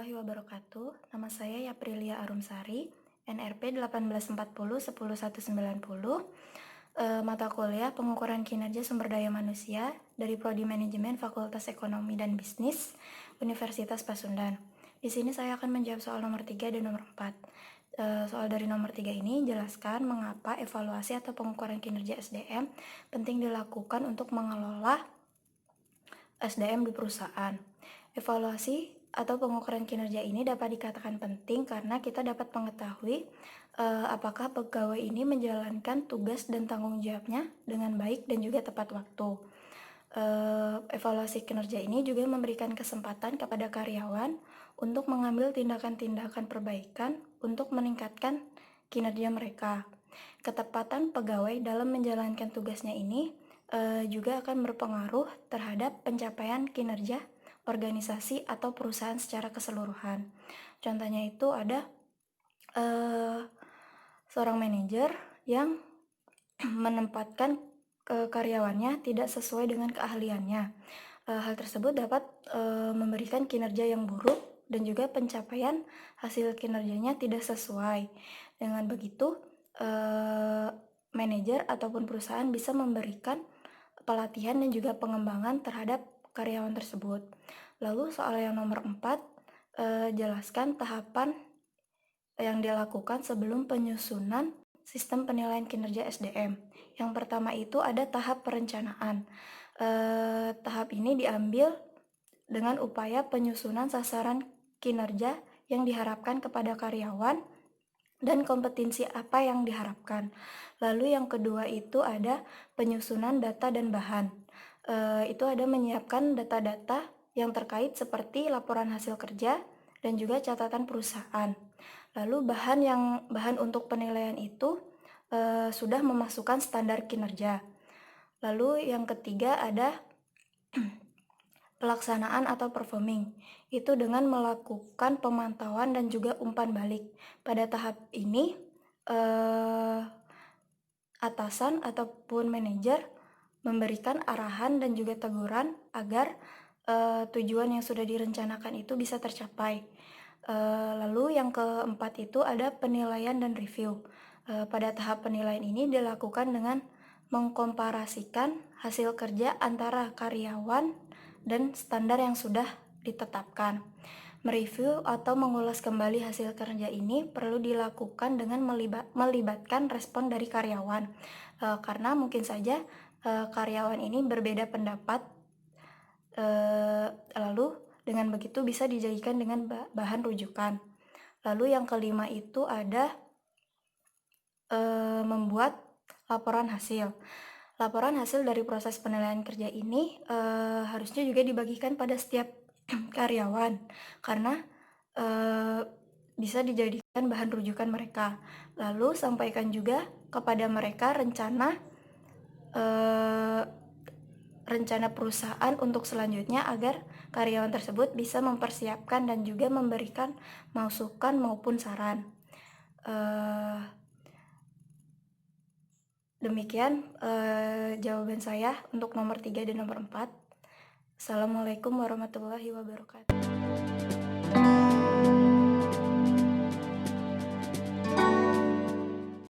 warahmatullahi wabarakatuh. Nama saya Yaprilia Arumsari, NRP 1840 10190. Mata kuliah Pengukuran Kinerja Sumber Daya Manusia dari Prodi Manajemen Fakultas Ekonomi dan Bisnis, Universitas Pasundan. Di sini saya akan menjawab soal nomor 3 dan nomor 4. Soal dari nomor 3 ini jelaskan mengapa evaluasi atau pengukuran kinerja SDM penting dilakukan untuk mengelola SDM di perusahaan. Evaluasi atau pengukuran kinerja ini dapat dikatakan penting karena kita dapat mengetahui apakah pegawai ini menjalankan tugas dan tanggung jawabnya dengan baik dan juga tepat waktu. Evaluasi kinerja ini juga memberikan kesempatan kepada karyawan untuk mengambil tindakan-tindakan perbaikan untuk meningkatkan kinerja mereka. Ketepatan pegawai dalam menjalankan tugasnya ini juga akan berpengaruh terhadap pencapaian kinerja organisasi atau perusahaan secara keseluruhan. Contohnya itu ada seorang manajer yang menempatkan karyawannya tidak sesuai dengan keahliannya. Hal tersebut dapat memberikan kinerja yang buruk dan juga pencapaian hasil kinerjanya tidak sesuai. Dengan begitu, manajer ataupun perusahaan bisa memberikan pelatihan dan juga pengembangan terhadap karyawan tersebut. Lalu soal yang nomor 4, jelaskan tahapan yang dilakukan sebelum penyusunan sistem penilaian kinerja SDM. Yang pertama itu ada tahap perencanaan. Tahap ini diambil dengan upaya penyusunan sasaran kinerja yang diharapkan kepada karyawan dan kompetensi apa yang diharapkan. Lalu yang kedua itu ada penyusunan data dan bahan. Itu ada menyiapkan data-data yang terkait seperti laporan hasil kerja dan juga catatan perusahaan. Lalu bahan untuk penilaian itu sudah memasukkan standar kinerja. Lalu yang ketiga ada pelaksanaan atau performing. Itu dengan melakukan pemantauan dan juga umpan balik. Pada tahap ini atasan ataupun manajer memberikan arahan dan juga teguran agar tujuan yang sudah direncanakan itu bisa tercapai. Lalu yang keempat itu ada penilaian dan review. Pada tahap penilaian ini dilakukan dengan mengkomparasikan hasil kerja antara karyawan dan standar yang sudah ditetapkan. Mereview atau mengulas kembali hasil kerja ini perlu dilakukan dengan melibatkan respon dari karyawan, karena mungkin saja karyawan ini berbeda pendapat, lalu dengan begitu bisa dijadikan dengan bahan rujukan. Lalu yang kelima itu ada membuat laporan hasil. Laporan hasil dari proses penilaian kerja ini harusnya juga dibagikan pada setiap karyawan karena bisa dijadikan bahan rujukan mereka. Lalu sampaikan juga kepada mereka rencana perusahaan untuk selanjutnya agar karyawan tersebut bisa mempersiapkan dan juga memberikan masukan maupun saran. Demikian jawaban saya untuk nomor 3 dan nomor 4. Assalamualaikum warahmatullahi wabarakatuh.